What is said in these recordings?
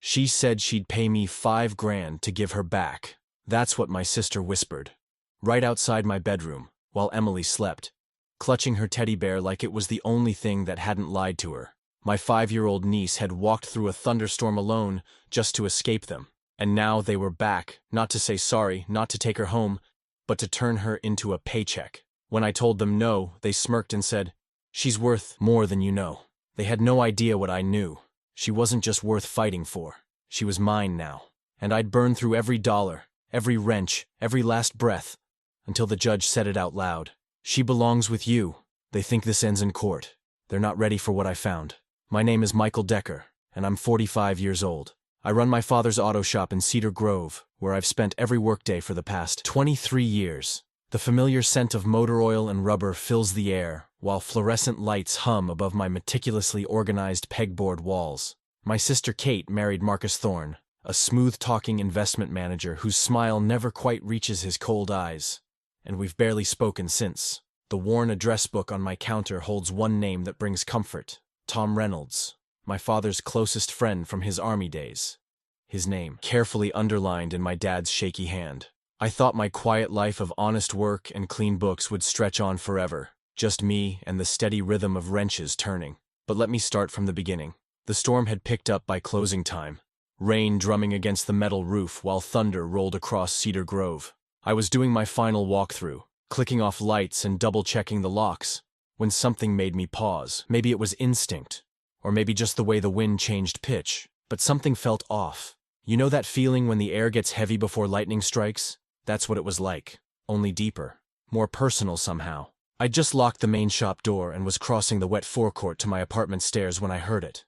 She said she'd pay me $5,000 to give her back. That's what my sister whispered, right outside my bedroom, while Emily slept, clutching her teddy bear like it was the only thing that hadn't lied to her. My 5-year-old niece had walked through a thunderstorm alone just to escape them, and now they were back, not to say sorry, not to take her home, but to turn her into a paycheck. When I told them no, they smirked and said, "She's worth more than you know." They had no idea what I knew. She wasn't just worth fighting for. She was mine now, and I'd burn through every dollar, every wrench, every last breath, until the judge said it out loud. "She belongs with you." They think this ends in court. They're not ready for what I found. My name is Michael Decker, and I'm 45 years old. I run my father's auto shop in Cedar Grove, where I've spent every workday for the past 23 years. The familiar scent of motor oil and rubber fills the air, while fluorescent lights hum above my meticulously organized pegboard walls. My sister Kate married Marcus Thorne, a smooth-talking investment manager whose smile never quite reaches his cold eyes, and we've barely spoken since. The worn address book on my counter holds one name that brings comfort: Tom Reynolds, my father's closest friend from his army days. His name, carefully underlined in my dad's shaky hand. I thought my quiet life of honest work and clean books would stretch on forever, just me and the steady rhythm of wrenches turning. But let me start from the beginning. The storm had picked up by closing time, rain drumming against the metal roof while thunder rolled across Cedar Grove. I was doing my final walkthrough, clicking off lights and double-checking the locks, when something made me pause. Maybe it was instinct, or maybe just the way the wind changed pitch, but something felt off. You know that feeling when the air gets heavy before lightning strikes? That's what it was like, only deeper, more personal somehow. I'd just locked the main shop door and was crossing the wet forecourt to my apartment stairs when I heard it.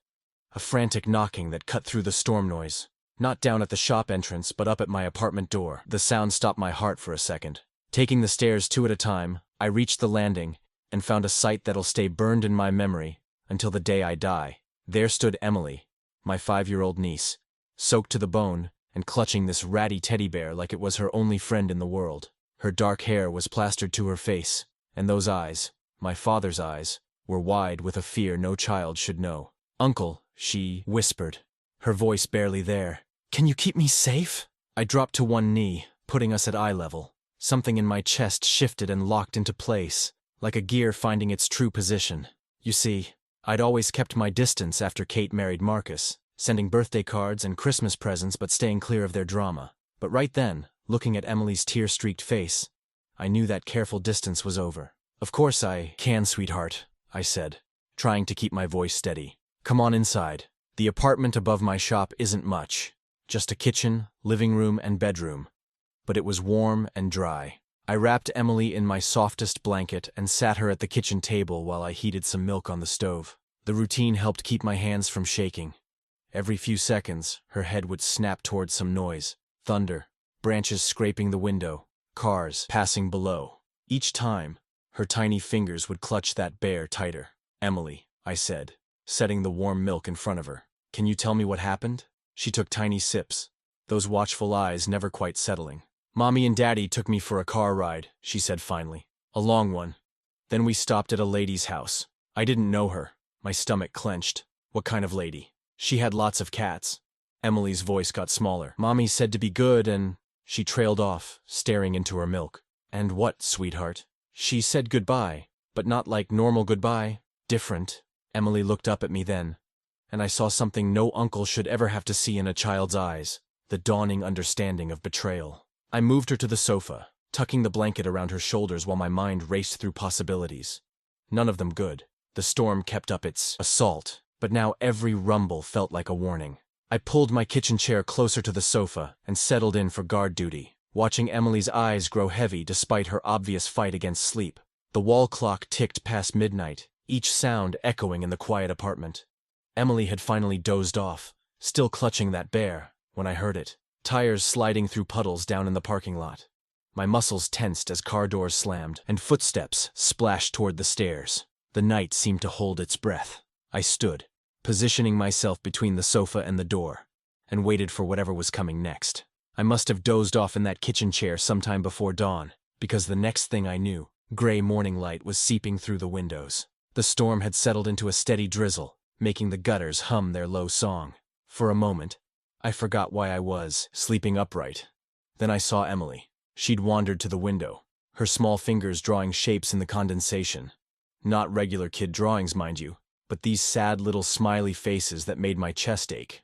A frantic knocking that cut through the storm noise. Not down at the shop entrance, but up at my apartment door. The sound stopped my heart for a second. Taking the stairs 2 at a time, I reached the landing and found a sight that'll stay burned in my memory until the day I die. There stood Emily, my 5-year-old niece, soaked to the bone and clutching this ratty teddy bear like it was her only friend in the world. Her dark hair was plastered to her face, and those eyes, my father's eyes, were wide with a fear no child should know. "Uncle," she whispered, her voice barely there. "Can you keep me safe?" I dropped to one knee, putting us at eye level. Something in my chest shifted and locked into place, like a gear finding its true position. You see, I'd always kept my distance after Kate married Marcus, sending birthday cards and Christmas presents but staying clear of their drama. But right then, looking at Emily's tear-streaked face, I knew that careful distance was over. "Of course I can, sweetheart," I said, trying to keep my voice steady. "Come on inside. The apartment above my shop isn't much. Just a kitchen, living room, and bedroom. But it was warm and dry." I wrapped Emily in my softest blanket and sat her at the kitchen table while I heated some milk on the stove. The routine helped keep my hands from shaking. Every few seconds, her head would snap towards some noise. Thunder, branches scraping the window, cars passing below. Each time, her tiny fingers would clutch that bear tighter. "Emily," I said, setting the warm milk in front of her. "Can you tell me what happened?" She took tiny sips, those watchful eyes never quite settling. "Mommy and Daddy took me for a car ride," she said finally. "A long one. Then we stopped at a lady's house. I didn't know her." My stomach clenched. "What kind of lady?" "She had lots of cats." Emily's voice got smaller. "Mommy said to be good and—" She trailed off, staring into her milk. "And what, sweetheart?" "She said goodbye, but not like normal goodbye. Different." Emily looked up at me then, and I saw something no uncle should ever have to see in a child's eyes, the dawning understanding of betrayal. I moved her to the sofa, tucking the blanket around her shoulders while my mind raced through possibilities. None of them good. The storm kept up its assault, but now every rumble felt like a warning. I pulled my kitchen chair closer to the sofa and settled in for guard duty, watching Emily's eyes grow heavy despite her obvious fight against sleep. The wall clock ticked past midnight, each sound echoing in the quiet apartment. Emily had finally dozed off, still clutching that bear, when I heard it. Tires sliding through puddles down in the parking lot. My muscles tensed as car doors slammed, and footsteps splashed toward the stairs. The night seemed to hold its breath. I stood, positioning myself between the sofa and the door, and waited for whatever was coming next. I must have dozed off in that kitchen chair sometime before dawn, because the next thing I knew, gray morning light was seeping through the windows. The storm had settled into a steady drizzle, making the gutters hum their low song. For a moment, I forgot why I was sleeping upright. Then I saw Emily. She'd wandered to the window, her small fingers drawing shapes in the condensation. Not regular kid drawings, mind you, but these sad little smiley faces that made my chest ache.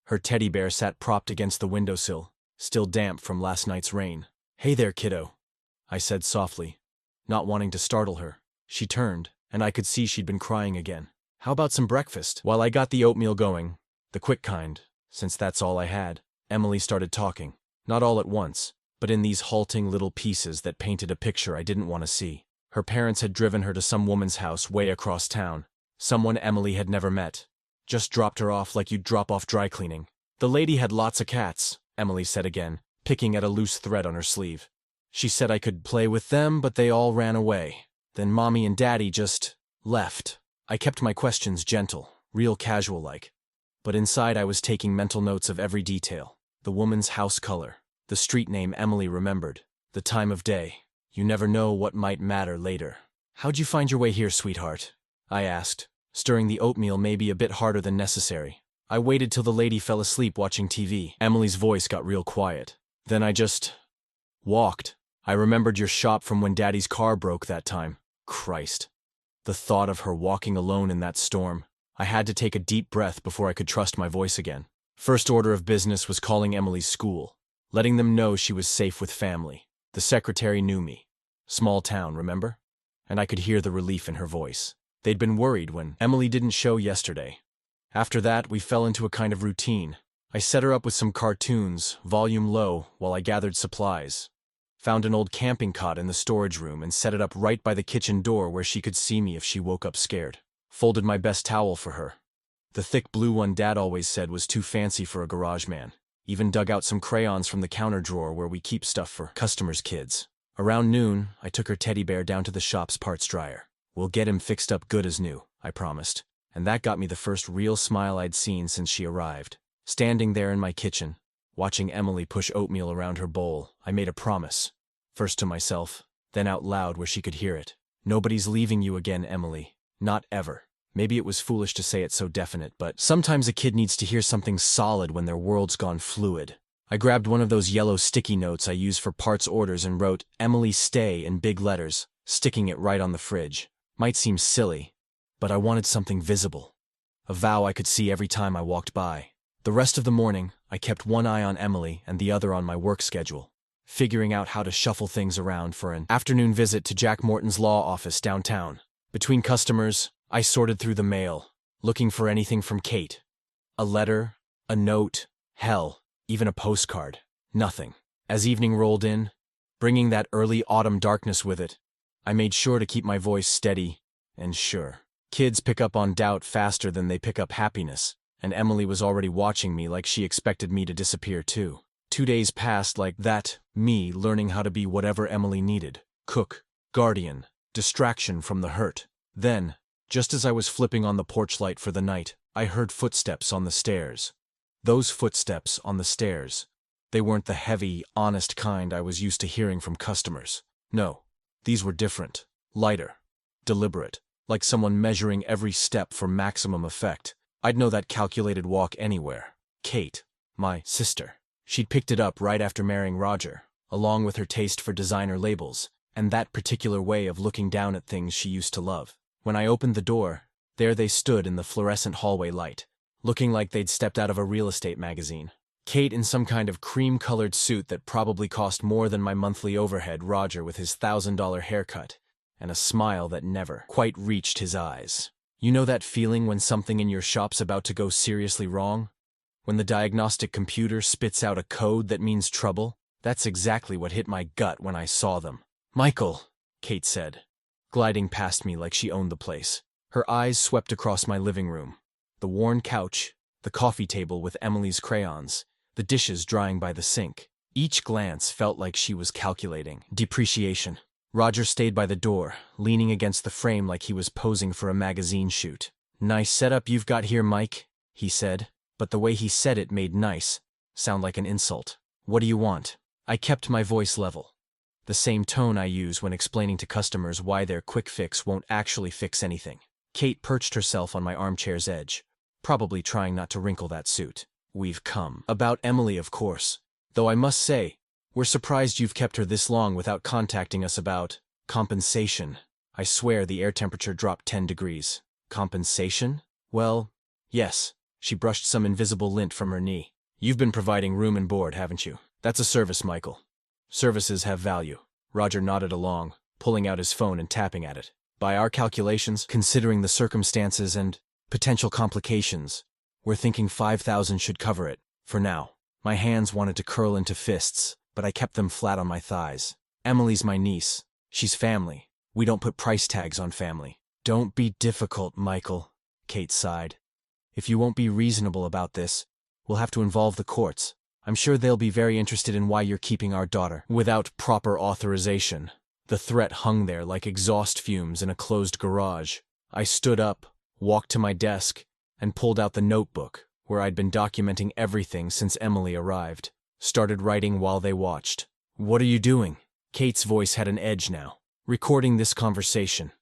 Her teddy bear sat propped against the windowsill, still damp from last night's rain. "Hey there, kiddo," I said softly, not wanting to startle her. She turned, and I could see she'd been crying again. "How about some breakfast?" While I got the oatmeal going, the quick kind, since that's all I had, Emily started talking. Not all at once, but in these halting little pieces that painted a picture I didn't want to see. Her parents had driven her to some woman's house way across town, someone Emily had never met. Just dropped her off like you'd drop off dry cleaning. "The lady had lots of cats," Emily said again, picking at a loose thread on her sleeve. "She said I could play with them, but they all ran away. Then Mommy and Daddy just left." I kept my questions gentle, real casual-like. But inside I was taking mental notes of every detail. The woman's house color, the street name Emily remembered, the time of day. You never know what might matter later. "How'd you find your way here, sweetheart?" I asked, stirring the oatmeal maybe a bit harder than necessary. "I waited till the lady fell asleep watching TV." Emily's voice got real quiet. "Then I just walked. I remembered your shop from when Daddy's car broke that time." Christ. The thought of her walking alone in that storm. I had to take a deep breath before I could trust my voice again. First order of business was calling Emily's school, letting them know she was safe with family. The secretary knew me. Small town, remember? And I could hear the relief in her voice. They'd been worried when Emily didn't show yesterday. After that, we fell into a kind of routine. I set her up with some cartoons, volume low, while I gathered supplies. Found an old camping cot in the storage room and set it up right by the kitchen door where she could see me if she woke up scared. Folded my best towel for her. The thick blue one Dad always said was too fancy for a garage man. Even dug out some crayons from the counter drawer where we keep stuff for customers' kids. Around noon, I took her teddy bear down to the shop's parts dryer. "We'll get him fixed up good as new," I promised. And that got me the first real smile I'd seen since she arrived. Standing there in my kitchen, watching Emily push oatmeal around her bowl, I made a promise. First to myself, then out loud where she could hear it. "Nobody's leaving you again, Emily. Not ever." Maybe it was foolish to say it so definite, but sometimes a kid needs to hear something solid when their world's gone fluid. I grabbed one of those yellow sticky notes I use for parts orders and wrote, "Emily, stay," in big letters, sticking it right on the fridge. Might seem silly, but I wanted something visible. A vow I could see every time I walked by. The rest of the morning, I kept one eye on Emily and the other on my work schedule, figuring out how to shuffle things around for an afternoon visit to Jack Morton's law office downtown. Between customers, I sorted through the mail, looking for anything from Kate. A letter, a note, hell, even a postcard. Nothing. As evening rolled in, bringing that early autumn darkness with it, I made sure to keep my voice steady and sure. Kids pick up on doubt faster than they pick up happiness, and Emily was already watching me like she expected me to disappear too. 2 days passed like that, me learning how to be whatever Emily needed. Cook, guardian, distraction from the hurt. Then, just as I was flipping on the porch light for the night, I heard footsteps on the stairs. Those footsteps on the stairs. They weren't the heavy, honest kind I was used to hearing from customers. No, these were different, lighter, deliberate, like someone measuring every step for maximum effect. I'd know that calculated walk anywhere. Kate, my sister. She'd picked it up right after marrying Roger, along with her taste for designer labels, and that particular way of looking down at things she used to love. When I opened the door, there they stood in the fluorescent hallway light, looking like they'd stepped out of a real estate magazine. Kate in some kind of cream-colored suit that probably cost more than my monthly overhead, Roger with his $1,000 haircut, and a smile that never quite reached his eyes. You know that feeling when something in your shop's about to go seriously wrong? When the diagnostic computer spits out a code that means trouble? That's exactly what hit my gut when I saw them. "Michael," Kate said, gliding past me like she owned the place. Her eyes swept across my living room. The worn couch, the coffee table with Emily's crayons, the dishes drying by the sink. Each glance felt like she was calculating depreciation. Roger stayed by the door, leaning against the frame like he was posing for a magazine shoot. "Nice setup you've got here, Mike," he said, but the way he said it made nice sound like an insult. "What do you want?" I kept my voice level, the same tone I use when explaining to customers why their quick fix won't actually fix anything. Kate perched herself on my armchair's edge, probably trying not to wrinkle that suit. we've come. About Emily, of course. Though I must say, we're surprised you've kept her this long without contacting us about compensation. I swear the air temperature dropped 10 degrees. Compensation? Well, yes. She brushed some invisible lint from her knee. You've been providing room and board, haven't you? That's a service, Michael. Services have value. Roger nodded along, pulling out his phone and tapping at it. By our calculations, considering the circumstances and potential complications, we're thinking 5,000 should cover it, for now. My hands wanted to curl into fists, but I kept them flat on my thighs. Emily's my niece. She's family. We don't put price tags on family. Don't be difficult, Michael, Kate sighed. If you won't be reasonable about this, we'll have to involve the courts. I'm sure they'll be very interested in why you're keeping our daughter without proper authorization. The threat hung there like exhaust fumes in a closed garage. I stood up, walked to my desk, and pulled out the notebook, where I'd been documenting everything since Emily arrived. Started writing while they watched. What are you doing? Kate's voice had an edge now. Recording this conversation,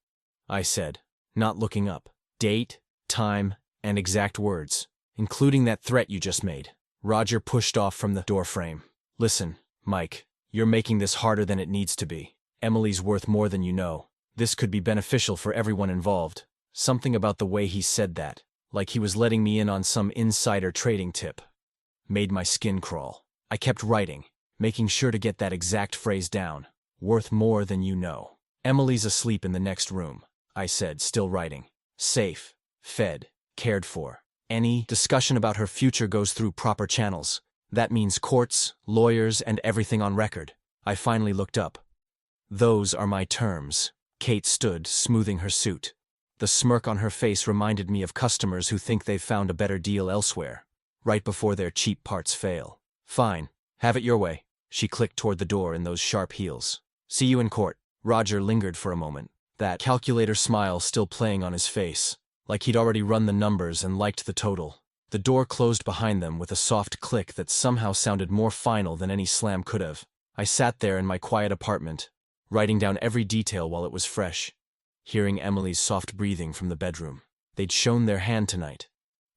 I said, not looking up. Date, time, and exact words, including that threat you just made. Roger pushed off from the doorframe. Listen, Mike, you're making this harder than it needs to be. Emily's worth more than you know. This could be beneficial for everyone involved. Something about the way he said that, like he was letting me in on some insider trading tip, made my skin crawl. I kept writing, making sure to get that exact phrase down. Worth more than you know. Emily's asleep in the next room, I said, still writing. Safe, fed, cared for. Any discussion about her future goes through proper channels. That means courts, lawyers, and everything on record. I finally looked up. Those are my terms. Kate stood, smoothing her suit. The smirk on her face reminded me of customers who think they've found a better deal elsewhere, right before their cheap parts fail. Fine, have it your way. She clicked toward the door in those sharp heels. See you in court. Roger lingered for a moment, that calculator smile still playing on his face, like he'd already run the numbers and liked the total. The door closed behind them with a soft click that somehow sounded more final than any slam could have. I sat there in my quiet apartment, writing down every detail while it was fresh, hearing Emily's soft breathing from the bedroom. They'd shown their hand tonight.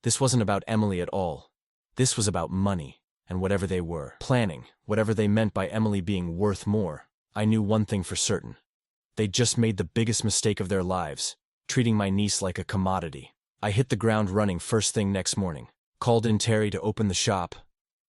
This wasn't about Emily at all. This was about money, and whatever they were planning, whatever they meant by Emily being worth more. I knew one thing for certain. They'd just made the biggest mistake of their lives, treating my niece like a commodity. I hit the ground running first thing next morning, called in Terry to open the shop,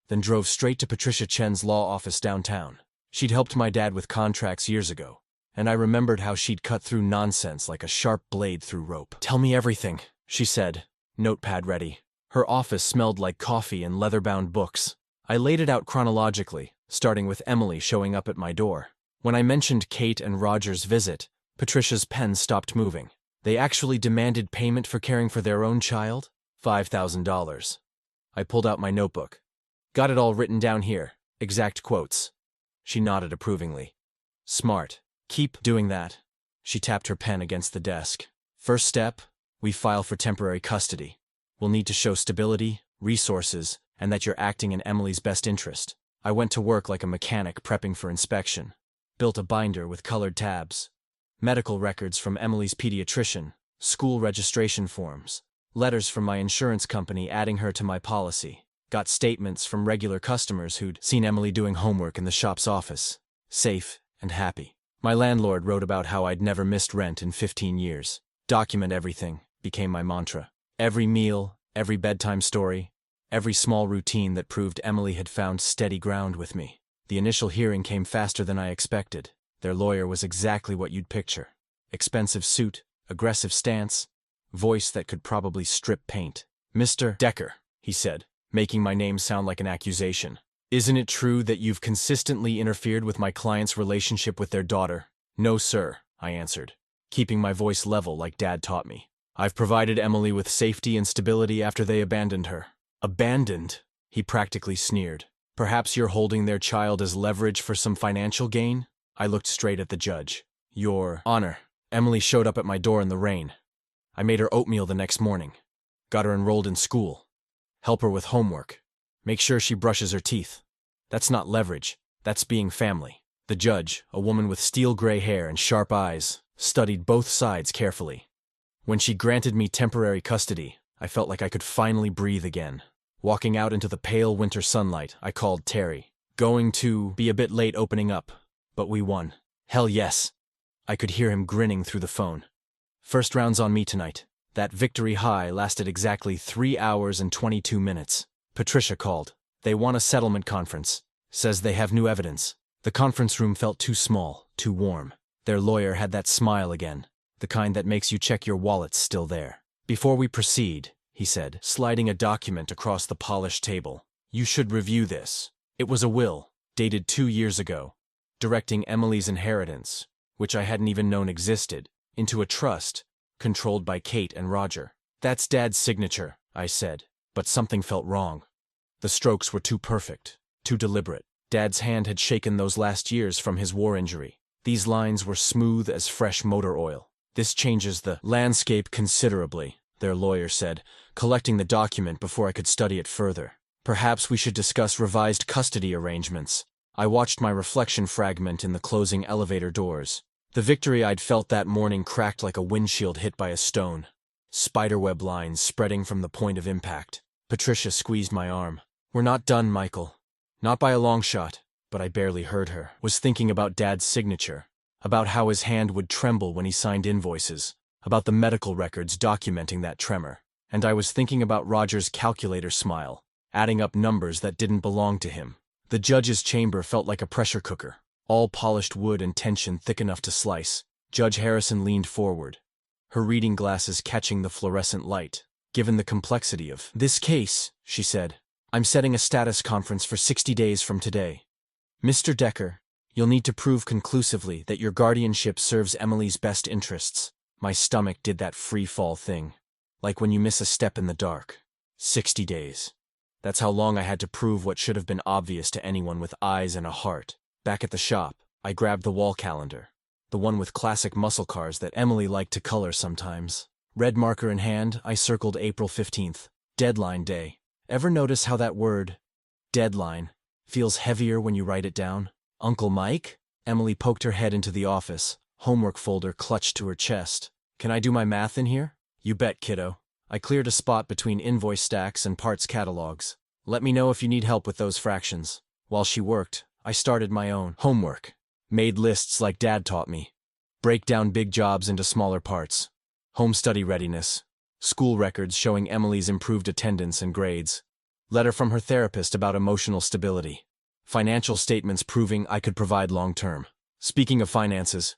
then drove straight to Patricia Chen's law office downtown. She'd helped my dad with contracts years ago, and I remembered how she'd cut through nonsense like a sharp blade through rope. Tell me everything, she said, notepad ready. Her office smelled like coffee and leather-bound books. I laid it out chronologically, starting with Emily showing up at my door. When I mentioned Kate and Roger's visit, Patricia's pen stopped moving. They actually demanded payment for caring for their own child? $5,000. I pulled out my notebook. Got it all written down here, exact quotes. She nodded approvingly. Smart. Keep doing that. She tapped her pen against the desk. First step, we file for temporary custody. We'll need to show stability, resources, and that you're acting in Emily's best interest. I went to work like a mechanic prepping for inspection. Built a binder with colored tabs. Medical records from Emily's pediatrician, school registration forms, letters from my insurance company adding her to my policy. Got statements from regular customers who'd seen Emily doing homework in the shop's office. Safe and happy. My landlord wrote about how I'd never missed rent in 15 years. Document everything became my mantra. Every meal, every bedtime story, every small routine that proved Emily had found steady ground with me. The initial hearing came faster than I expected. Their lawyer was exactly what you'd picture. Expensive suit, aggressive stance, voice that could probably strip paint. Mr. Decker, he said, making my name sound like an accusation. Isn't it true that you've consistently interfered with my client's relationship with their daughter? No, sir, I answered, keeping my voice level like Dad taught me. I've provided Emily with safety and stability after they abandoned her. Abandoned? He practically sneered. Perhaps you're holding their child as leverage for some financial gain? I looked straight at the judge. Your Honor, Emily showed up at my door in the rain. I made her oatmeal the next morning. Got her enrolled in school. Help her with homework. Make sure she brushes her teeth. That's not leverage. That's being family. The judge, a woman with steel gray hair and sharp eyes, studied both sides carefully. When she granted me temporary custody, I felt like I could finally breathe again. Walking out into the pale winter sunlight, I called Terry. Going to be a bit late opening up, but we won. Hell yes. I could hear him grinning through the phone. First round's on me tonight. That victory high lasted exactly 3 hours and 22 minutes. Patricia called. They want a settlement conference. Says they have new evidence. The conference room felt too small, too warm. Their lawyer had that smile again, the kind that makes you check your wallet's still there. Before we proceed, he said, sliding a document across the polished table, you should review this. It was a will, dated 2 years ago, directing Emily's inheritance, which I hadn't even known existed, into a trust, controlled by Kate and Roger. That's Dad's signature, I said, but something felt wrong. The strokes were too perfect, too deliberate. Dad's hand had shaken those last years from his war injury. These lines were smooth as fresh motor oil. This changes the landscape considerably, their lawyer said, collecting the document before I could study it further. Perhaps we should discuss revised custody arrangements. I watched my reflection fragment in the closing elevator doors. The victory I'd felt that morning cracked like a windshield hit by a stone. Spiderweb lines spreading from the point of impact. Patricia squeezed my arm. We're not done, Michael. Not by a long shot, but I barely heard her. Was thinking about Dad's signature, about how his hand would tremble when he signed invoices, about the medical records documenting that tremor. And I was thinking about Roger's calculator smile, adding up numbers that didn't belong to him. The judge's chamber felt like a pressure cooker, all polished wood and tension thick enough to slice. Judge Harrison leaned forward, her reading glasses catching the fluorescent light. Given the complexity of this case, she said, I'm setting a status conference for 60 days from today. Mr. Decker, you'll need to prove conclusively that your guardianship serves Emily's best interests. My stomach did that free fall thing, like when you miss a step in the dark. 60 days. That's how long I had to prove what should have been obvious to anyone with eyes and a heart. Back at the shop, I grabbed the wall calendar, the one with classic muscle cars that Emily liked to color sometimes. Red marker in hand, I circled April 15th, deadline day. Ever notice how that word, deadline, feels heavier when you write it down? Uncle Mike? Emily poked her head into the office, homework folder clutched to her chest. Can I do my math in here? You bet, kiddo. I cleared a spot between invoice stacks and parts catalogs. Let me know if you need help with those fractions. While she worked, I started my own homework. Made lists like Dad taught me. Break down big jobs into smaller parts. Home study readiness. School records showing Emily's improved attendance and grades. Letter from her therapist about emotional stability. Financial statements proving I could provide long-term. Speaking of finances,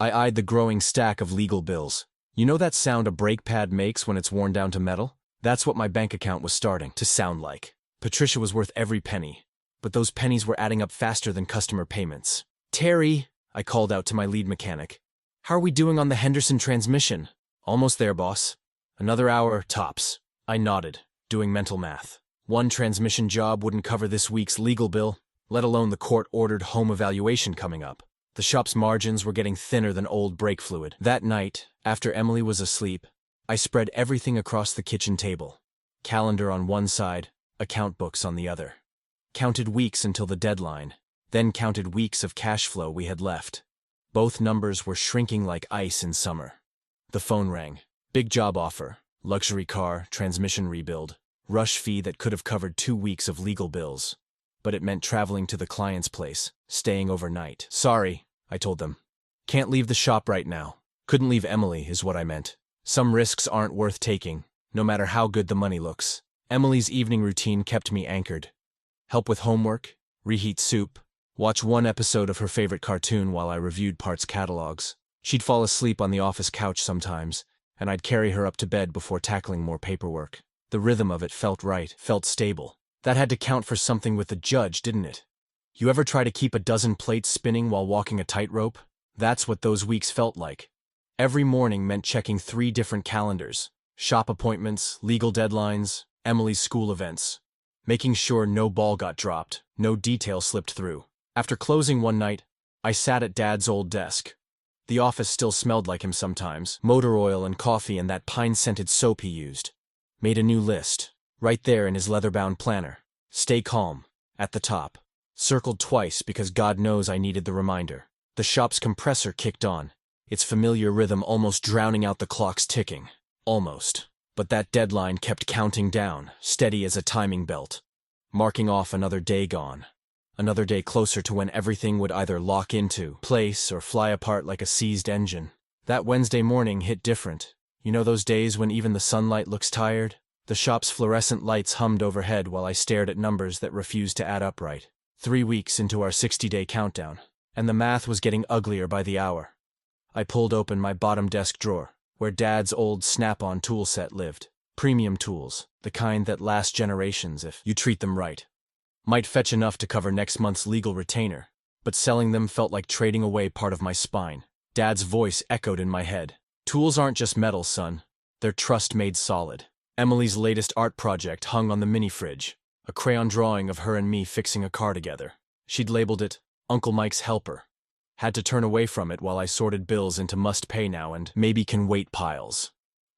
I eyed the growing stack of legal bills. You know that sound a brake pad makes when it's worn down to metal? That's what my bank account was starting to sound like. Patricia was worth every penny, but those pennies were adding up faster than customer payments. Terry, I called out to my lead mechanic. How are we doing on the Henderson transmission? Almost there, boss. Another hour, tops. I nodded, doing mental math. One transmission job wouldn't cover this week's legal bill, let alone the court-ordered home evaluation coming up. The shop's margins were getting thinner than old brake fluid. That night, after Emily was asleep, I spread everything across the kitchen table. Calendar on one side, account books on the other. Counted weeks until the deadline, then counted weeks of cash flow we had left. Both numbers were shrinking like ice in summer. The phone rang. Big job offer, luxury car, transmission rebuild, rush fee that could have covered 2 weeks of legal bills. But it meant traveling to the client's place, staying overnight. Sorry, I told them. Can't leave the shop right now. Couldn't leave Emily, is what I meant. Some risks aren't worth taking, no matter how good the money looks. Emily's evening routine kept me anchored. Help with homework, reheat soup, watch one episode of her favorite cartoon while I reviewed parts catalogs. She'd fall asleep on the office couch sometimes, and I'd carry her up to bed before tackling more paperwork. The rhythm of it felt right, felt stable. That had to count for something with the judge, didn't it? You ever try to keep a dozen plates spinning while walking a tightrope? That's what those weeks felt like. Every morning meant checking 3 different calendars. Shop appointments, legal deadlines, Emily's school events. Making sure no ball got dropped, no detail slipped through. After closing one night, I sat at Dad's old desk. The office still smelled like him sometimes, motor oil and coffee and that pine-scented soap he used. Made a new list, right there in his leather-bound planner. Stay calm, at the top. Circled twice because God knows I needed the reminder. The shop's compressor kicked on, its familiar rhythm almost drowning out the clock's ticking. Almost. But that deadline kept counting down, steady as a timing belt, marking off another day gone. Another day closer to when everything would either lock into place or fly apart like a seized engine. That Wednesday morning hit different. You know those days when even the sunlight looks tired? The shop's fluorescent lights hummed overhead while I stared at numbers that refused to add up right. 3 weeks into our 60-day countdown, and the math was getting uglier by the hour. I pulled open my bottom desk drawer, where Dad's old Snap-on tool set lived. Premium tools, the kind that last generations if you treat them right. Might fetch enough to cover next month's legal retainer, but selling them felt like trading away part of my spine. Dad's voice echoed in my head. Tools aren't just metal, son. They're trust made solid. Emily's latest art project hung on the mini-fridge, a crayon drawing of her and me fixing a car together. She'd labeled it, Uncle Mike's Helper. Had to turn away from it while I sorted bills into must-pay now and maybe-can-wait piles.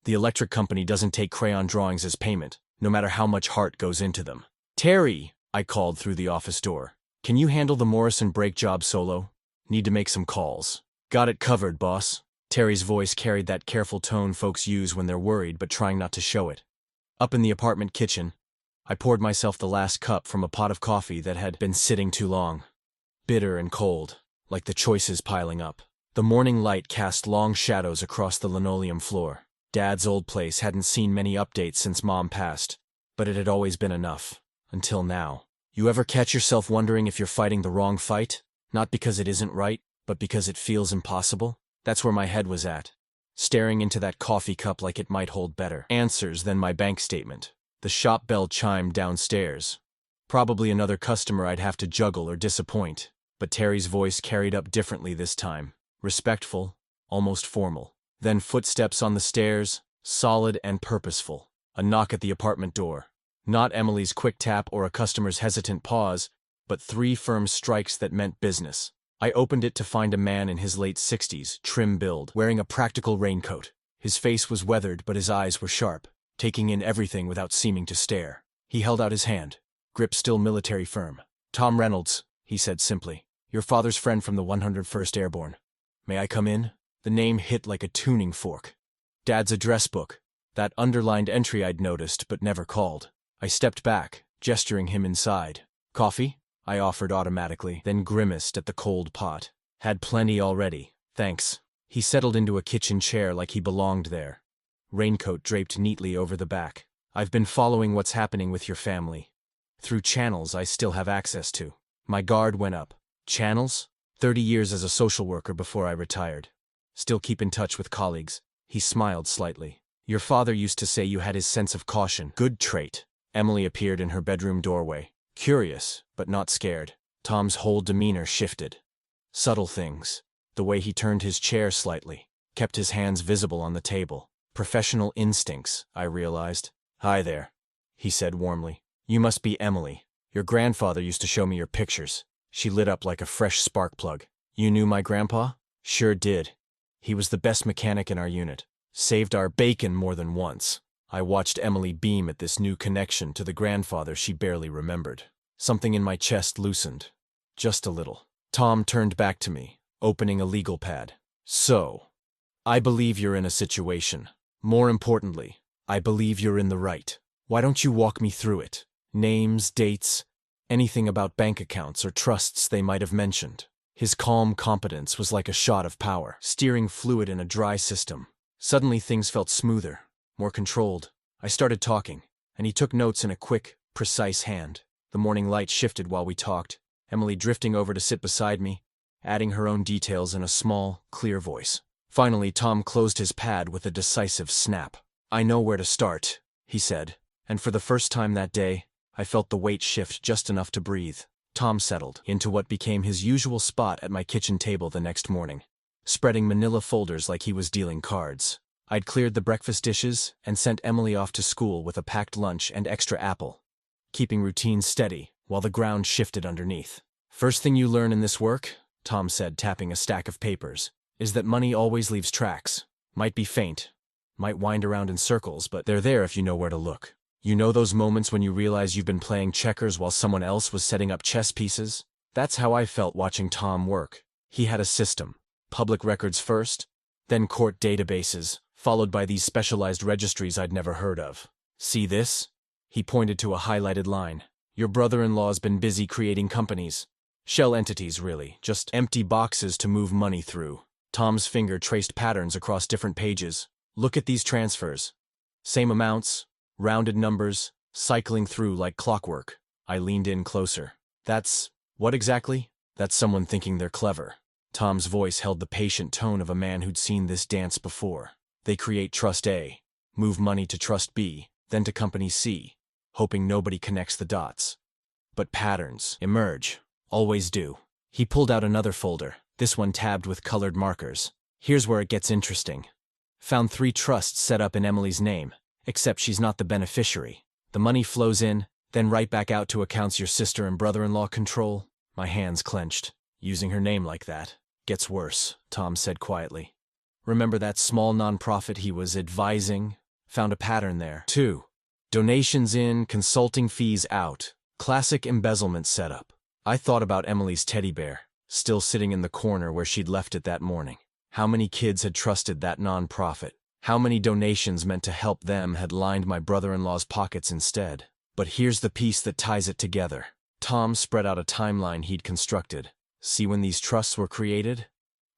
The electric company doesn't take crayon drawings as payment, no matter how much heart goes into them. Terry, I called through the office door. Can you handle the Morrison brake job solo? Need to make some calls. Got it covered, boss. Terry's voice carried that careful tone folks use when they're worried but trying not to show it. Up in the apartment kitchen, I poured myself the last cup from a pot of coffee that had been sitting too long. Bitter and cold, like the choices piling up. The morning light cast long shadows across the linoleum floor. Dad's old place hadn't seen many updates since Mom passed, but it had always been enough. Until now. You ever catch yourself wondering if you're fighting the wrong fight? Not because it isn't right, but because it feels impossible? That's where my head was at, staring into that coffee cup like it might hold better answers than my bank statement. The shop bell chimed downstairs. Probably another customer I'd have to juggle or disappoint, but Terry's voice carried up differently this time. Respectful, almost formal. Then footsteps on the stairs, solid and purposeful. A knock at the apartment door. Not Emily's quick tap or a customer's hesitant pause, but 3 firm strikes that meant business. I opened it to find a man in his late 60s, trim build, wearing a practical raincoat. His face was weathered, but his eyes were sharp, taking in everything without seeming to stare. He held out his hand, grip still military firm. Tom Reynolds, he said simply. Your father's friend from the 101st Airborne. May I come in? The name hit like a tuning fork. Dad's address book, that underlined entry I'd noticed but never called. I stepped back, gesturing him inside. Coffee? I offered automatically, then grimaced at the cold pot. Had plenty already, thanks. He settled into a kitchen chair like he belonged there. Raincoat draped neatly over the back. I've been following what's happening with your family. Through channels I still have access to. My guard went up. Channels? 30 years as a social worker before I retired. Still keep in touch with colleagues. He smiled slightly. Your father used to say you had his sense of caution. Good trait. Emily appeared in her bedroom doorway. Curious, but not scared. Tom's whole demeanor shifted. Subtle things. The way he turned his chair slightly. Kept his hands visible on the table. Professional instincts, I realized. Hi there, he said warmly. You must be Emily. Your grandfather used to show me your pictures. She lit up like a fresh spark plug. You knew my grandpa? Sure did. He was the best mechanic in our unit. Saved our bacon more than once. I watched Emily beam at this new connection to the grandfather she barely remembered. Something in my chest loosened. Just a little. Tom turned back to me, opening a legal pad. So, I believe you're in a situation. More importantly, I believe you're in the right. Why don't you walk me through it? Names, dates, anything about bank accounts or trusts they might have mentioned. His calm competence was like a shot of power, steering fluid in a dry system. Suddenly things felt smoother, more controlled. I started talking, and he took notes in a quick, precise hand. The morning light shifted while we talked, Emily drifting over to sit beside me, adding her own details in a small, clear voice. Finally, Tom closed his pad with a decisive snap. I know where to start, he said, and for the first time that day, I felt the weight shift just enough to breathe. Tom settled into what became his usual spot at my kitchen table the next morning, spreading manila folders like he was dealing cards. I'd cleared the breakfast dishes and sent Emily off to school with a packed lunch and extra apple, keeping routine steady while the ground shifted underneath. First thing you learn in this work, Tom said, tapping a stack of papers, is that money always leaves tracks. Might be faint, might wind around in circles, but they're there if you know where to look. You know those moments when you realize you've been playing checkers while someone else was setting up chess pieces? That's how I felt watching Tom work. He had a system. Public records first, then court databases, followed by these specialized registries I'd never heard of. See this? He pointed to a highlighted line. Your brother-in-law's been busy creating companies. Shell entities, really, just empty boxes to move money through. Tom's finger traced patterns across different pages. Look at these transfers. Same amounts, rounded numbers, cycling through like clockwork. I leaned in closer. That's... what exactly? That's someone thinking they're clever. Tom's voice held the patient tone of a man who'd seen this dance before. They create Trust A, move money to Trust B, then to Company C, hoping nobody connects the dots. But patterns emerge. Always do. He pulled out another folder, this one tabbed with colored markers. Here's where it gets interesting. Found 3 trusts set up in Emily's name, except she's not the beneficiary. The money flows in, then right back out to accounts your sister and brother-in-law control. My hands clenched. Using her name like that gets worse, Tom said quietly. Remember that small nonprofit he was advising? Found a pattern there, too. Donations in, consulting fees out. Classic embezzlement setup. I thought about Emily's teddy bear, still sitting in the corner where she'd left it that morning. How many kids had trusted that nonprofit? How many donations meant to help them had lined my brother-in-law's pockets instead? But here's the piece that ties it together. Tom spread out a timeline he'd constructed. See when these trusts were created?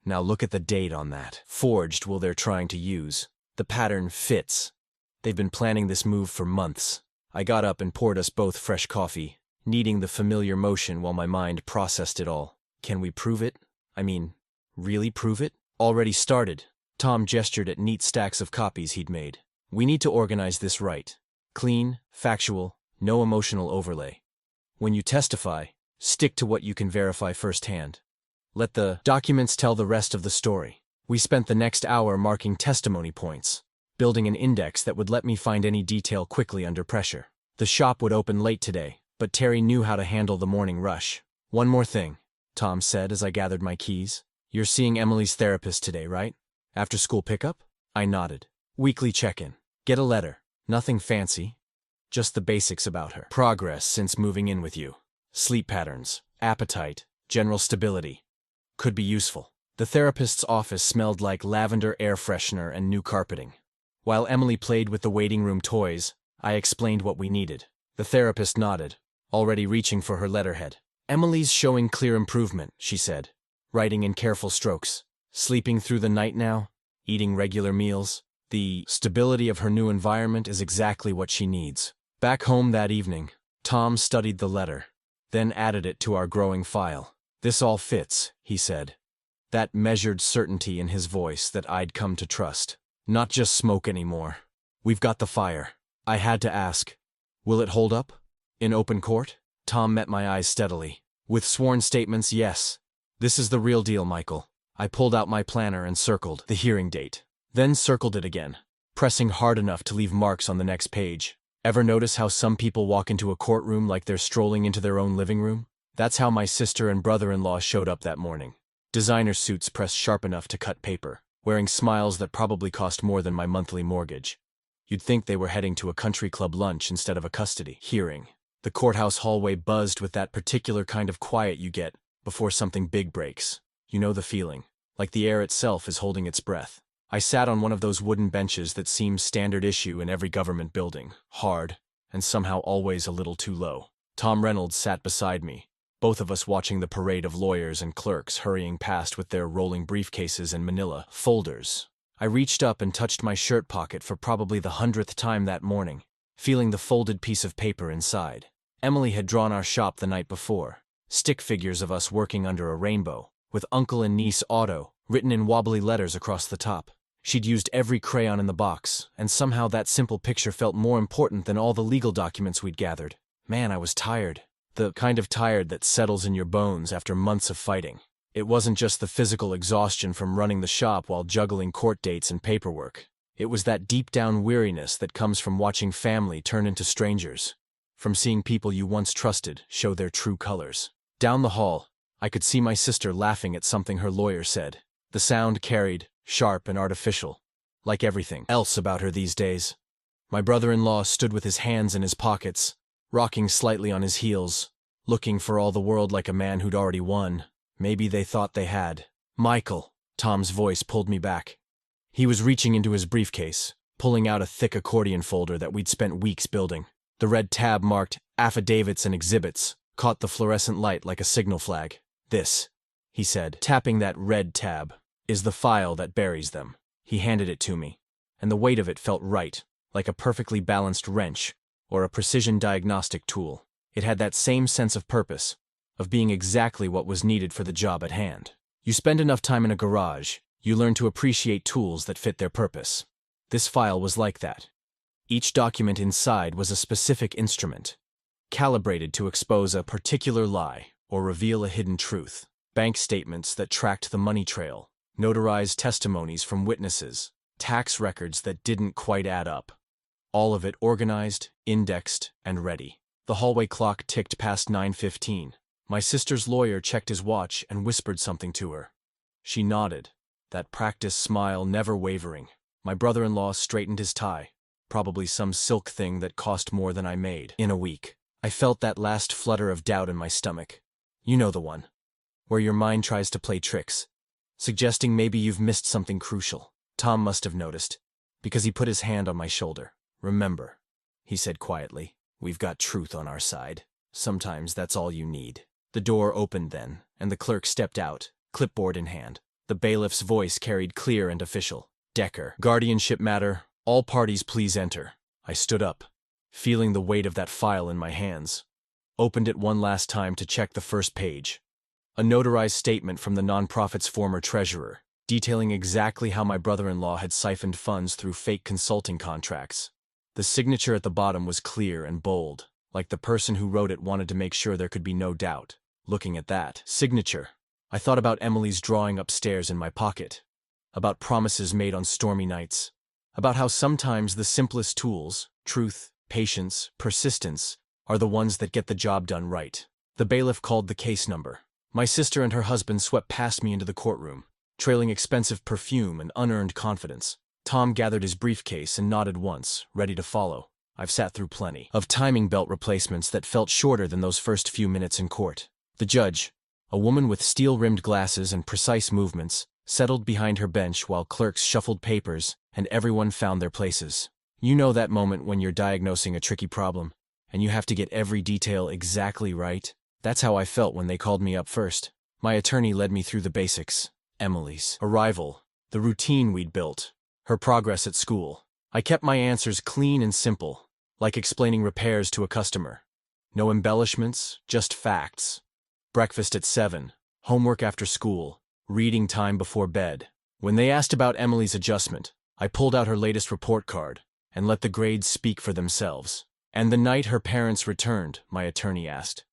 Now look at the date on that. Forged will they're trying to use. The pattern fits. They've been planning this move for months. I got up and poured us both fresh coffee, kneading the familiar motion while my mind processed it all. Can we prove it? I mean, really prove it? Already started. Tom gestured at neat stacks of copies he'd made. We need to organize this right. Clean, factual, no emotional overlay. When you testify, stick to what you can verify firsthand. Let the documents tell the rest of the story. We spent the next hour marking testimony points, building an index that would let me find any detail quickly under pressure. The shop would open late today, but Terry knew how to handle the morning rush. One more thing, Tom said as I gathered my keys. You're seeing Emily's therapist today, right? After school pickup? I nodded. Weekly check-in. Get a letter. Nothing fancy. Just the basics about her. Progress since moving in with you. Sleep patterns, appetite, general stability. Could be useful. The therapist's office smelled like lavender air freshener and new carpeting. While Emily played with the waiting room toys, I explained what we needed. The therapist nodded, already reaching for her letterhead. Emily's showing clear improvement, she said, writing in careful strokes. Sleeping through the night now, eating regular meals. The stability of her new environment is exactly what she needs. Back home that evening, Tom studied the letter, then added it to our growing file. This all fits, he said. That measured certainty in his voice that I'd come to trust. Not just smoke anymore. We've got the fire. I had to ask, will it hold up? In open court? Tom met my eyes steadily. With sworn statements, yes. This is the real deal, Michael. I pulled out my planner and circled the hearing date. Then circled it again, pressing hard enough to leave marks on the next page. Ever notice how some people walk into a courtroom like they're strolling into their own living room? That's how my sister and brother-in-law showed up that morning. Designer suits pressed sharp enough to cut paper, wearing smiles that probably cost more than my monthly mortgage. You'd think they were heading to a country club lunch instead of a custody hearing. The courthouse hallway buzzed with that particular kind of quiet you get before something big breaks. You know the feeling, like the air itself is holding its breath. I sat on one of those wooden benches that seems standard issue in every government building, hard, and somehow always a little too low. Tom Reynolds sat beside me, both of us watching the parade of lawyers and clerks hurrying past with their rolling briefcases and manila folders. I reached up and touched my shirt pocket for probably the 100th time that morning, feeling the folded piece of paper inside. Emily had drawn our shop the night before, stick figures of us working under a rainbow, with uncle and niece Otto written in wobbly letters across the top. She'd used every crayon in the box, and somehow that simple picture felt more important than all the legal documents we'd gathered. Man, I was tired. The kind of tired that settles in your bones after months of fighting. It wasn't just the physical exhaustion from running the shop while juggling court dates and paperwork. It was that deep-down weariness that comes from watching family turn into strangers, from seeing people you once trusted show their true colors. Down the hall, I could see my sister laughing at something her lawyer said. The sound carried, sharp and artificial, like everything else about her these days. My brother-in-law stood with his hands in his pockets, rocking slightly on his heels, looking for all the world like a man who'd already won. Maybe they thought they had. Michael, Tom's voice pulled me back. He was reaching into his briefcase, pulling out a thick accordion folder that we'd spent weeks building. The red tab marked Affidavits and Exhibits caught the fluorescent light like a signal flag. "This," he said, tapping that red tab, "is the file that buries them." He handed it to me, and the weight of it felt right, like a perfectly balanced wrench or a precision diagnostic tool. It had that same sense of purpose, of being exactly what was needed for the job at hand. You spend enough time in a garage, you learn to appreciate tools that fit their purpose. This file was like that. Each document inside was a specific instrument, calibrated to expose a particular lie or reveal a hidden truth. Bank statements that tracked the money trail, notarized testimonies from witnesses, tax records that didn't quite add up. All of it organized, indexed, and ready. The hallway clock ticked past 9:15. My sister's lawyer checked his watch and whispered something to her. She nodded, that practiced smile never wavering. My brother-in-law straightened his tie, probably some silk thing that cost more than I made in a week. I felt that last flutter of doubt in my stomach. You know the one, where your mind tries to play tricks, suggesting maybe you've missed something crucial. Tom must have noticed, because he put his hand on my shoulder. "Remember," he said quietly, "we've got truth on our side. Sometimes that's all you need." The door opened then, and the clerk stepped out, clipboard in hand. The bailiff's voice carried clear and official. "Decker, guardianship matter, all parties please enter." I stood up, feeling the weight of that file in my hands. Opened it one last time to check the first page. A notarized statement from the nonprofit's former treasurer, detailing exactly how my brother-in-law had siphoned funds through fake consulting contracts. The signature at the bottom was clear and bold, like the person who wrote it wanted to make sure there could be no doubt. Looking at that signature, I thought about Emily's drawing upstairs in my pocket, about promises made on stormy nights, about how sometimes the simplest tools, truth, patience, persistence, are the ones that get the job done right. The bailiff called the case number. My sister and her husband swept past me into the courtroom, trailing expensive perfume and unearned confidence. Tom gathered his briefcase and nodded once, ready to follow. I've sat through plenty of timing belt replacements that felt shorter than those first few minutes in court. The judge, a woman with steel-rimmed glasses and precise movements, settled behind her bench while clerks shuffled papers and everyone found their places. You know that moment when you're diagnosing a tricky problem, and you have to get every detail exactly right? That's how I felt when they called me up first. My attorney led me through the basics. Emily's arrival, the routine we'd built, her progress at school. I kept my answers clean and simple, like explaining repairs to a customer. No embellishments, just facts. Breakfast at 7, homework after school, reading time before bed. When they asked about Emily's adjustment, I pulled out her latest report card and let the grades speak for themselves. "And the night her parents returned," my attorney asked,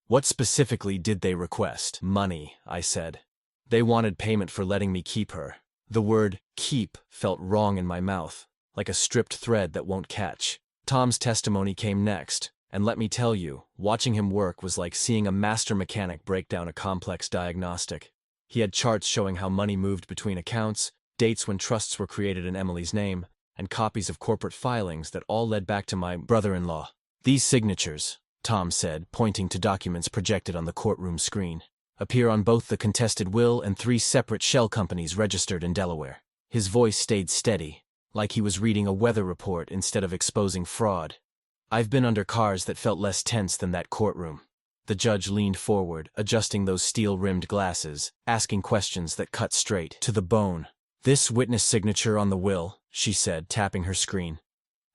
"what specifically did they request?" "Money," I said. "They wanted payment for letting me keep her." The word "keep" felt wrong in my mouth, like a stripped thread that won't catch. Tom's testimony came next, and let me tell you, watching him work was like seeing a master mechanic break down a complex diagnostic. He had charts showing how money moved between accounts, dates when trusts were created in Emily's name, and copies of corporate filings that all led back to my brother-in-law. "These signatures," Tom said, pointing to documents projected on the courtroom screen, "appear on both the contested will and 3 separate shell companies registered in Delaware." His voice stayed steady, like he was reading a weather report instead of exposing fraud. I've been under cars that felt less tense than that courtroom. The judge leaned forward, adjusting those steel-rimmed glasses, asking questions that cut straight to the bone. "This witness signature on the will," she said, tapping her screen,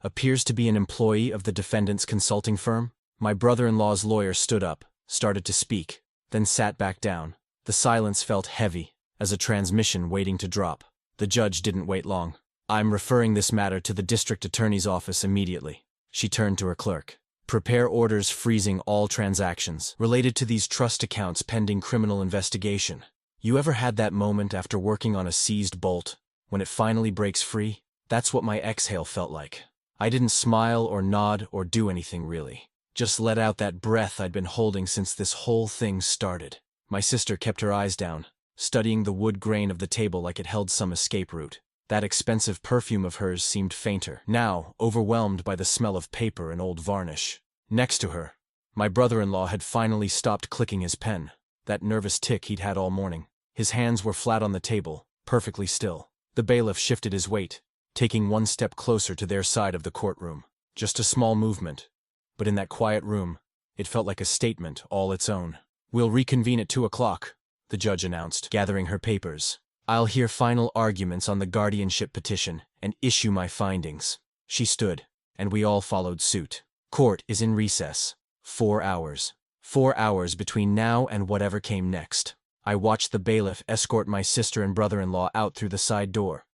"appears to be an employee of the defendant's consulting firm." My brother-in-law's lawyer stood up, started to speak, then sat back down. The silence felt heavy, as a transmission waiting to drop. The judge didn't wait long. "I'm referring this matter to the district attorney's office immediately." She turned to her clerk. "Prepare orders freezing all transactions related to these trust accounts pending criminal investigation." You ever had that moment after working on a seized bolt, when it finally breaks free? That's what my exhale felt like. I didn't smile or nod or do anything really. Just let out that breath I'd been holding since this whole thing started. My sister kept her eyes down, studying the wood grain of the table like it held some escape route. That expensive perfume of hers seemed fainter, now overwhelmed by the smell of paper and old varnish. Next to her, my brother-in-law had finally stopped clicking his pen, that nervous tick he'd had all morning. His hands were flat on the table, perfectly still. The bailiff shifted his weight, taking one step closer to their side of the courtroom. Just a small movement, but in that quiet room, it felt like a statement all its own. "We'll reconvene at 2 o'clock, the judge announced, gathering her papers. "I'll hear final arguments on the guardianship petition and issue my findings." She stood, and we all followed suit. "Court is in recess. 4 hours. 4 hours between now and whatever came next." I watched the bailiff escort my sister and brother-in-law out through the side door,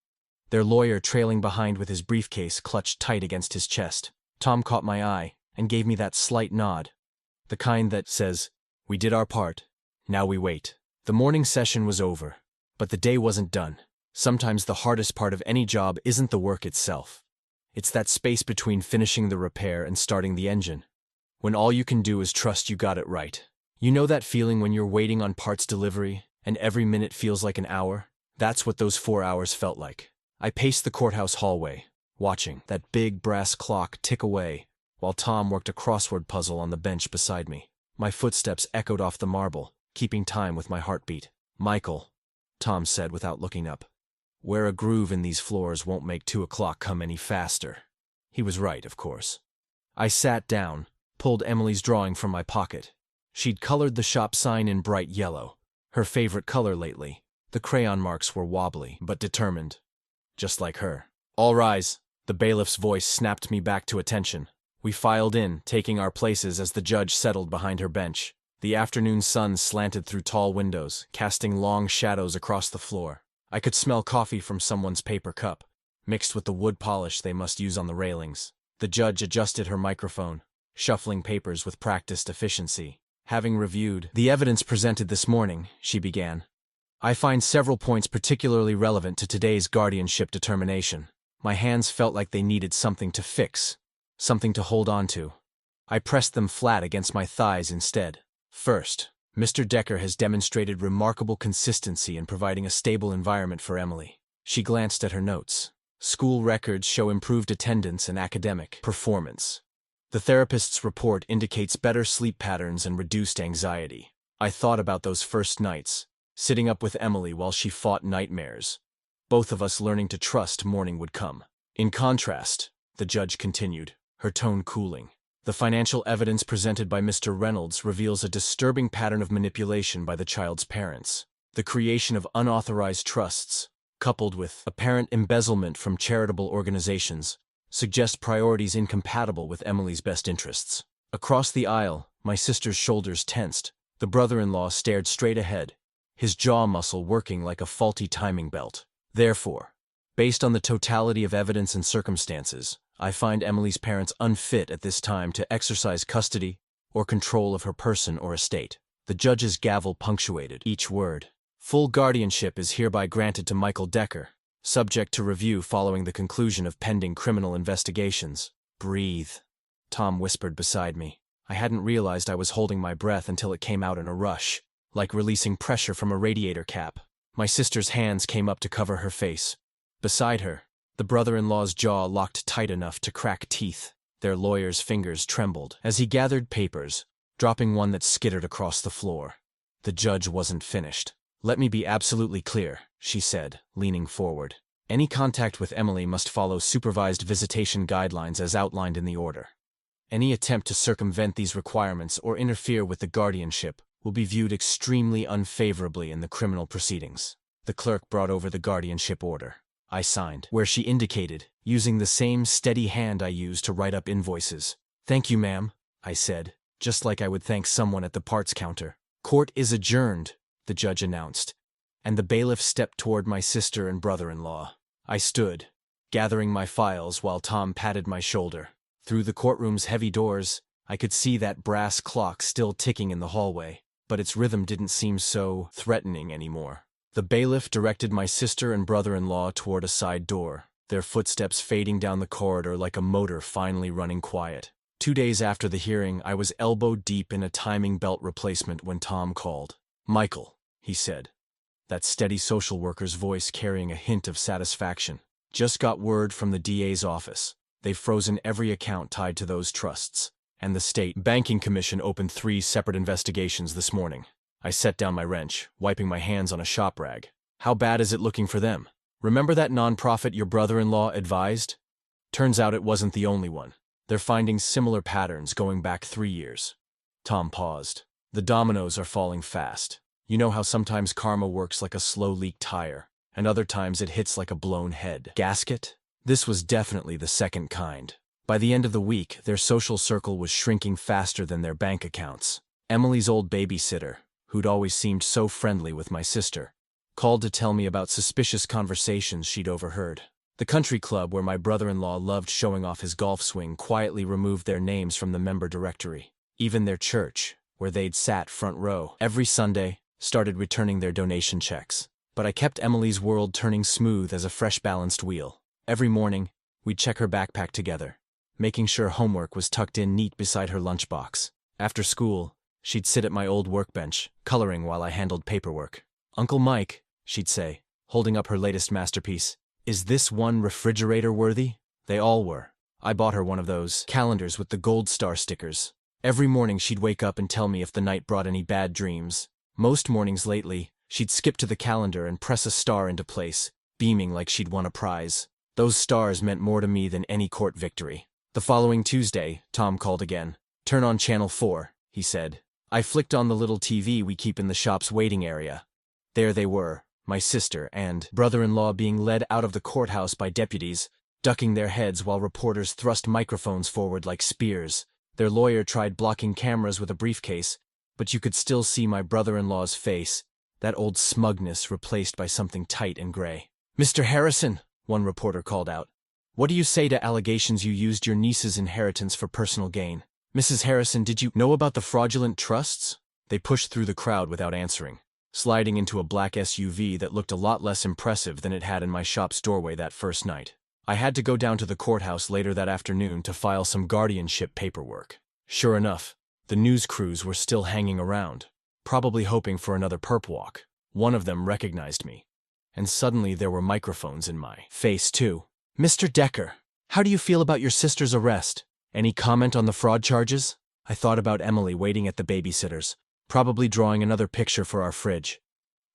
their lawyer trailing behind with his briefcase clutched tight against his chest. Tom caught my eye and gave me that slight nod, the kind that says, "We did our part, now we wait." The morning session was over, but the day wasn't done. Sometimes the hardest part of any job isn't the work itself. It's that space between finishing the repair and starting the engine, when all you can do is trust you got it right. You know that feeling when you're waiting on parts delivery, and every minute feels like an hour? That's what those 4 hours felt like. I paced the courthouse hallway, watching that big brass clock tick away, while Tom worked a crossword puzzle on the bench beside me. My footsteps echoed off the marble, keeping time with my heartbeat. "Michael," Tom said without looking up, "where a groove in these floors won't make 2 o'clock come any faster." He was right, of course. I sat down, pulled Emily's drawing from my pocket. She'd colored the shop sign in bright yellow, her favorite color lately. The crayon marks were wobbly, but determined, just like her. "All rise," the bailiff's voice snapped me back to attention. We filed in, taking our places as the judge settled behind her bench. The afternoon sun slanted through tall windows, casting long shadows across the floor. I could smell coffee from someone's paper cup, mixed with the wood polish they must use on the railings. The judge adjusted her microphone, shuffling papers with practiced efficiency. "Having reviewed the evidence presented this morning," she began, "I find several points particularly relevant to today's guardianship determination." My hands felt like they needed something to fix, something to hold on to. I pressed them flat against my thighs instead. "First, Mr. Decker has demonstrated remarkable consistency in providing a stable environment for Emily." She glanced at her notes. "School records show improved attendance and academic performance. The therapist's report indicates better sleep patterns and reduced anxiety." I thought about those first nights, sitting up with Emily while she fought nightmares, both of us learning to trust morning would come. "In contrast," the judge continued, her tone cooling, "the financial evidence presented by Mr. Reynolds reveals a disturbing pattern of manipulation by the child's parents. The creation of unauthorized trusts, coupled with apparent embezzlement from charitable organizations, suggest priorities incompatible with Emily's best interests." Across the aisle, my sister's shoulders tensed. The brother-in-law stared straight ahead, his jaw muscle working like a faulty timing belt. "Therefore, based on the totality of evidence and circumstances, I find Emily's parents unfit at this time to exercise custody or control of her person or estate." The judge's gavel punctuated each word. "Full guardianship is hereby granted to Michael Decker, subject to review following the conclusion of pending criminal investigations." "Breathe," Tom whispered beside me. I hadn't realized I was holding my breath until it came out in a rush, like releasing pressure from a radiator cap. My sister's hands came up to cover her face. Beside her, the brother-in-law's jaw locked tight enough to crack teeth. Their lawyer's fingers trembled as he gathered papers, dropping one that skittered across the floor. The judge wasn't finished. "Let me be absolutely clear," she said, leaning forward. "Any contact with Emily must follow supervised visitation guidelines as outlined in the order. Any attempt to circumvent these requirements or interfere with the guardianship will be viewed extremely unfavorably in the criminal proceedings." The clerk brought over the guardianship order. I signed, where she indicated, using the same steady hand I used to write up invoices. "Thank you, ma'am," I said, just like I would thank someone at the parts counter. "Court is adjourned," the judge announced, and the bailiff stepped toward my sister and brother-in-law. I stood, gathering my files while Tom patted my shoulder. Through the courtroom's heavy doors, I could see that brass clock still ticking in the hallway, but its rhythm didn't seem so threatening anymore. The bailiff directed my sister and brother-in-law toward a side door, their footsteps fading down the corridor like a motor finally running quiet. 2 days after the hearing, I was elbow-deep in a timing belt replacement when Tom called. "Michael," he said, that steady social worker's voice carrying a hint of satisfaction. "Just got word from the DA's office. They've frozen every account tied to those trusts, and the State Banking Commission opened 3 separate investigations this morning." I set down my wrench, wiping my hands on a shop rag. "How bad is it looking for them?" Remember that nonprofit your brother-in-law advised? Turns out it wasn't the only one. They're finding similar patterns going back 3 years. Tom paused. The dominoes are falling fast. You know how sometimes karma works like a slow-leak tire, and other times it hits like a blown head gasket? This was definitely the second kind. By the end of the week, their social circle was shrinking faster than their bank accounts. Emily's old babysitter, who'd always seemed so friendly with my sister, called to tell me about suspicious conversations she'd overheard. The country club where my brother-in-law loved showing off his golf swing quietly removed their names from the member directory. Even their church, where they'd sat front row every Sunday, started returning their donation checks. But I kept Emily's world turning smooth as a fresh balanced wheel. Every morning, we'd check her backpack together, making sure homework was tucked in neat beside her lunchbox. After school, she'd sit at my old workbench, coloring while I handled paperwork. "Uncle Mike," she'd say, holding up her latest masterpiece, "is this one refrigerator worthy?" They all were. I bought her one of those calendars with the gold star stickers. Every morning she'd wake up and tell me if the night brought any bad dreams. Most mornings lately, she'd skip to the calendar and press a star into place, beaming like she'd won a prize. Those stars meant more to me than any court victory. The following Tuesday, Tom called again. "Turn on Channel 4, he said. I flicked on the little TV we keep in the shop's waiting area. There they were, my sister and brother-in-law being led out of the courthouse by deputies, ducking their heads while reporters thrust microphones forward like spears. Their lawyer tried blocking cameras with a briefcase, but you could still see my brother-in-law's face, that old smugness replaced by something tight and gray. "Mr. Harrison," one reporter called out, "what do you say to allegations you used your niece's inheritance for personal gain?" "Mrs. Harrison, did you know about the fraudulent trusts?" They pushed through the crowd without answering, sliding into a black SUV that looked a lot less impressive than it had in my shop's doorway that first night. I had to go down to the courthouse later that afternoon to file some guardianship paperwork. Sure enough, the news crews were still hanging around, probably hoping for another perp walk. One of them recognized me, and suddenly there were microphones in my face too. "Mr. Decker, how do you feel about your sister's arrest? Any comment on the fraud charges?" I thought about Emily waiting at the babysitter's, probably drawing another picture for our fridge.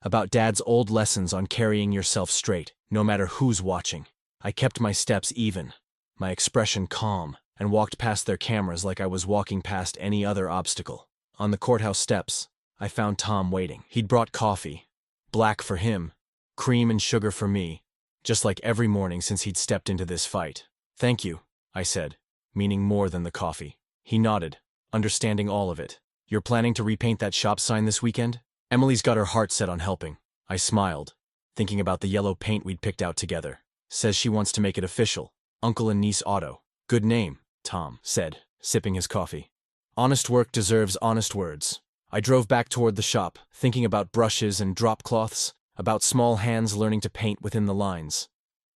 About Dad's old lessons on carrying yourself straight, no matter who's watching. I kept my steps even, my expression calm, and walked past their cameras like I was walking past any other obstacle. On the courthouse steps, I found Tom waiting. He'd brought coffee, black for him, cream and sugar for me, just like every morning since he'd stepped into this fight. "Thank you," I said, meaning more than the coffee. He nodded, understanding all of it. "You're planning to repaint that shop sign this weekend?" "Emily's got her heart set on helping." I smiled, thinking about the yellow paint we'd picked out together. "Says she wants to make it official. Uncle and Niece Auto." "Good name," Tom said, sipping his coffee. "Honest work deserves honest words." I drove back toward the shop, thinking about brushes and drop cloths, about small hands learning to paint within the lines.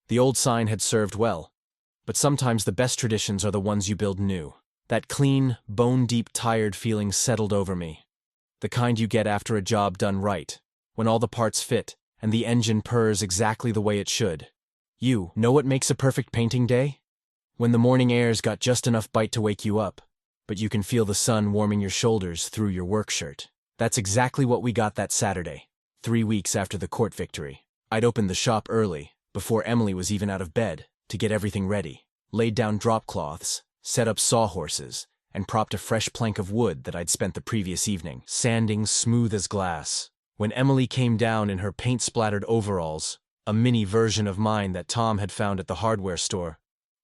The old sign had served well, but sometimes the best traditions are the ones you build new. That clean, bone-deep tired feeling settled over me. The kind you get after a job done right, when all the parts fit, and the engine purrs exactly the way it should. You know what makes a perfect painting day? When the morning air's got just enough bite to wake you up, but you can feel the sun warming your shoulders through your work shirt. That's exactly what we got that Saturday, 3 weeks after the court victory. I'd opened the shop early, before Emily was even out of bed, to get everything ready, laid down drop cloths, set up sawhorses, and propped a fresh plank of wood that I'd spent the previous evening sanding smooth as glass. When Emily came down in her paint-splattered overalls, a mini version of mine that Tom had found at the hardware store,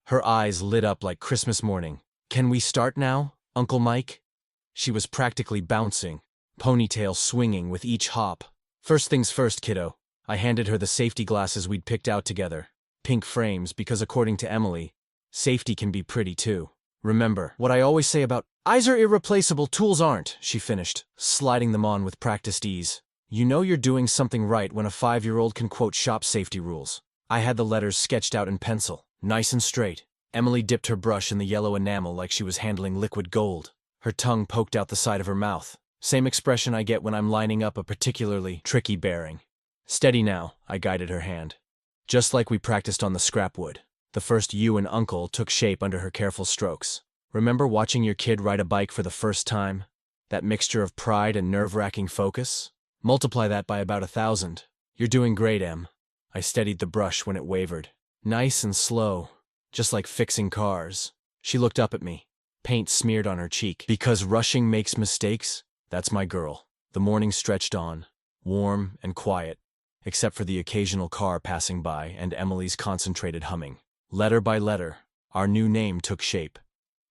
her eyes lit up like Christmas morning. "Can we start now, Uncle Mike?" She was practically bouncing, ponytail swinging with each hop. "First things first, kiddo." I handed her the safety glasses we'd picked out together. Pink frames because according to Emily, safety can be pretty too. "Remember what I always say about eyes are irreplaceable, tools aren't," she finished, sliding them on with practiced ease. You know you're doing something right when a 5-year-old can quote shop safety rules. I had the letters sketched out in pencil, nice and straight. Emily dipped her brush in the yellow enamel like she was handling liquid gold. Her tongue poked out the side of her mouth. Same expression I get when I'm lining up a particularly tricky bearing. "Steady now," I guided her hand. Just like we practiced on the scrapwood. The first "you" and "uncle" took shape under her careful strokes. Remember watching your kid ride a bike for the first time? That mixture of pride and nerve-wracking focus? Multiply that by about 1,000. "You're doing great, Em," I steadied the brush when it wavered. Nice and slow, just like fixing cars. She looked up at me, paint smeared on her cheek. Because rushing makes mistakes, that's my girl. The morning stretched on, warm and quiet, except for the occasional car passing by and Emily's concentrated humming. Letter by letter, our new name took shape.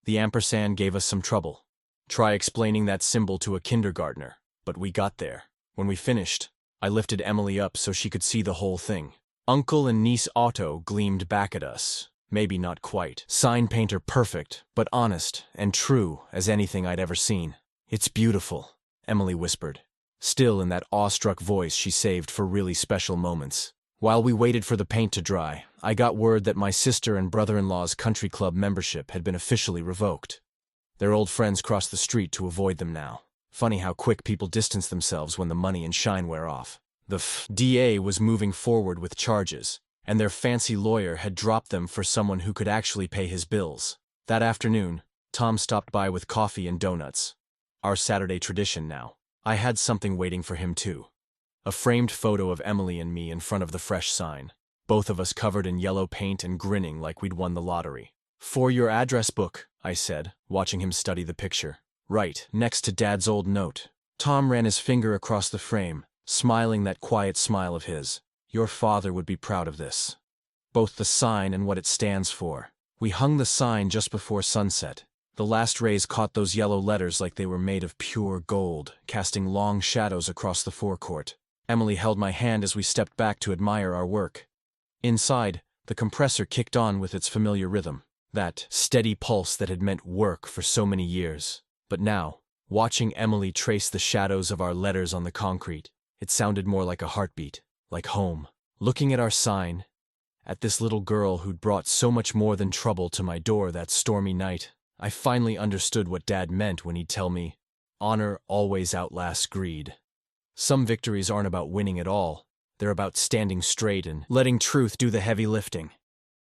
The ampersand gave us some trouble. Try explaining that symbol to a kindergartner, but we got there. When we finished, I lifted Emily up so she could see the whole thing. Uncle and niece Otto gleamed back at us. Maybe not quite. Sign painter perfect, but honest and true as anything I'd ever seen. It's beautiful, Emily whispered, still in that awestruck voice she saved for really special moments. While we waited for the paint to dry, I got word that my sister and brother-in-law's country club membership had been officially revoked. Their old friends crossed the street to avoid them now. Funny how quick people distance themselves when the money and shine wear off. The DA was moving forward with charges, and their fancy lawyer had dropped them for someone who could actually pay his bills. That afternoon, Tom stopped by with coffee and donuts. Our Saturday tradition now. I had something waiting for him too. A framed photo of Emily and me in front of the fresh sign, both of us covered in yellow paint and grinning like we'd won the lottery. For your address book, I said, watching him study the picture. Right, next to Dad's old note. Tom ran his finger across the frame, smiling that quiet smile of his. Your father would be proud of this. Both the sign and what it stands for. We hung the sign just before sunset. The last rays caught those yellow letters like they were made of pure gold, casting long shadows across the forecourt. Emily held my hand as we stepped back to admire our work. Inside, the compressor kicked on with its familiar rhythm, that steady pulse that had meant work for so many years. But now, watching Emily trace the shadows of our letters on the concrete, it sounded more like a heartbeat, like home. Looking at our sign, at this little girl who'd brought so much more than trouble to my door that stormy night, I finally understood what Dad meant when he'd tell me, honor always outlasts greed. Some victories aren't about winning at all. They're about standing straight and letting truth do the heavy lifting.